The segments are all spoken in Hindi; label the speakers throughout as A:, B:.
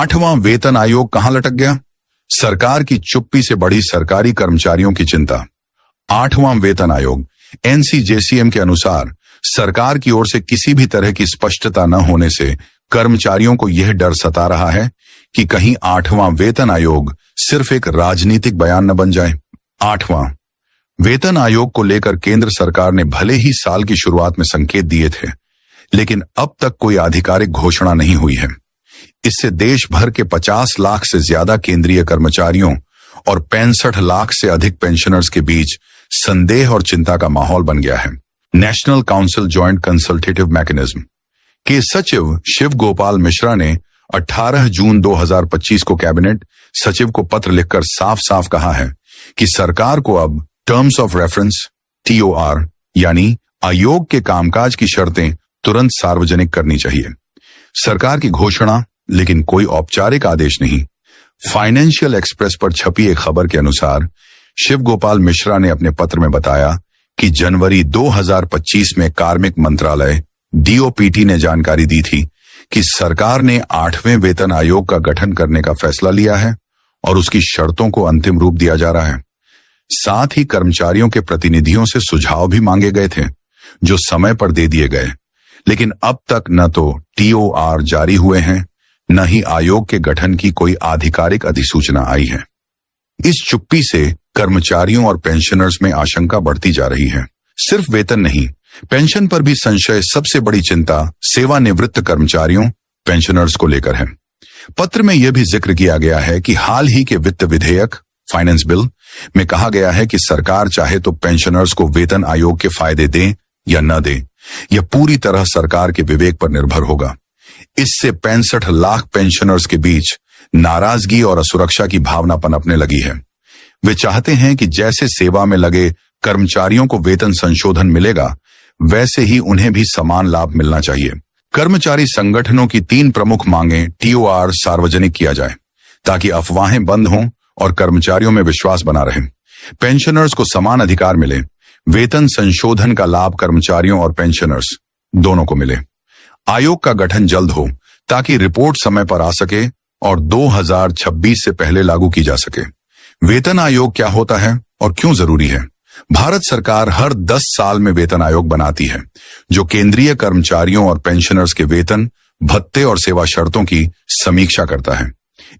A: 8वां वेतन आयोग कहां लटक गया? सरकार की चुप्पी से बढ़ी सरकारी कर्मचारियों की चिंता। 8वां वेतन आयोग एनसीजेसीएम के अनुसार सरकार की ओर से किसी भी तरह की स्पष्टता न होने से कर्मचारियों को यह डर सता रहा है कि कहीं 8वां वेतन आयोग सिर्फ एक राजनीतिक बयान न बन जाए। 8वां वेतन आयोग को लेकर केंद्र सरकार ने भले ही साल की शुरुआत में संकेत दिए थे, लेकिन अब तक कोई आधिकारिक घोषणा नहीं हुई है। इससे देश भर के 50 लाख से ज्यादा केंद्रीय कर्मचारियों और 65 लाख से अधिक पेंशनर्स के बीच संदेह और चिंता का माहौल बन गया है। National council joint consultative mechanism के सचिव शिव गोपाल मिश्रा ने 18 जून 2025 को कैबिनेट सचिव को पत्र लिखकर साफ साफ कहा है कि सरकार को अब टर्म्स ऑफ रेफरेंस TOR यानी आयोग के कामकाज की शर्तें तुरंत सार्वजनिक करनी चाहिए। सरकार की घोषणा, लेकिन कोई औपचारिक आदेश नहीं। फाइनेंशियल एक्सप्रेस पर छपी एक खबर के अनुसार शिव गोपाल मिश्रा ने अपने पत्र में बताया कि जनवरी 2025 में कार्मिक मंत्रालय DOPT ने जानकारी दी थी कि सरकार ने 8वें वेतन आयोग का गठन करने का फैसला लिया है और उसकी शर्तों को अंतिम रूप दिया जा रहा है। साथ ही कर्मचारियों के प्रतिनिधियों से सुझाव भी मांगे गए थे, जो समय पर दे दिए गए, लेकिन अब तक न तो TOR जारी हुए हैं, न ही आयोग के गठन की कोई आधिकारिक अधिसूचना आई है। इस चुप्पी से कर्मचारियों और पेंशनर्स में आशंका बढ़ती जा रही है। सिर्फ वेतन नहीं, पेंशन पर भी संशय। सबसे बड़ी चिंता सेवानिवृत्त कर्मचारियों, पेंशनर्स को लेकर है। पत्र में यह भी जिक्र किया गया है कि हाल ही के वित्त विधेयक फाइनेंस बिल में कहा गया है कि सरकार चाहे तो पेंशनर्स को वेतन आयोग के फायदे दे या न दे, यह पूरी तरह सरकार के विवेक पर निर्भर होगा। इससे 65 लाख पेंशनर्स के बीच नाराजगी और असुरक्षा की भावना पनपने लगी है। वे चाहते हैं कि जैसे सेवा में लगे कर्मचारियों को वेतन संशोधन मिलेगा, वैसे ही उन्हें भी समान लाभ मिलना चाहिए। कर्मचारी संगठनों की 3 प्रमुख मांगें TOR सार्वजनिक किया जाए ताकि अफवाहें बंद हों और कर्मचारियों में विश्वास बना रहे। पेंशनर्स को समान अधिकार मिले। वेतन संशोधन का लाभ कर्मचारियों और पेंशनर्स दोनों को मिले। आयोग का गठन जल्द हो ताकि रिपोर्ट समय पर आ सके और 2026 से पहले लागू की जा सके। वेतन आयोग क्या होता है और क्यों जरूरी है? भारत सरकार हर 10 साल में वेतन आयोग बनाती है, जो केंद्रीय कर्मचारियों और पेंशनर्स के वेतन, भत्ते और सेवा शर्तों की समीक्षा करता है।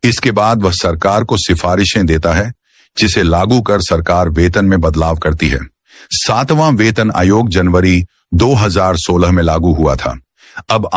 A: इसके बाद वह सरकार को सिफारिशें देता है, जिसे लागू कर सरकार वेतन में बदलाव करती है। 7वां वेतन आयोग जनवरी 2016 में लागू हुआ था। अब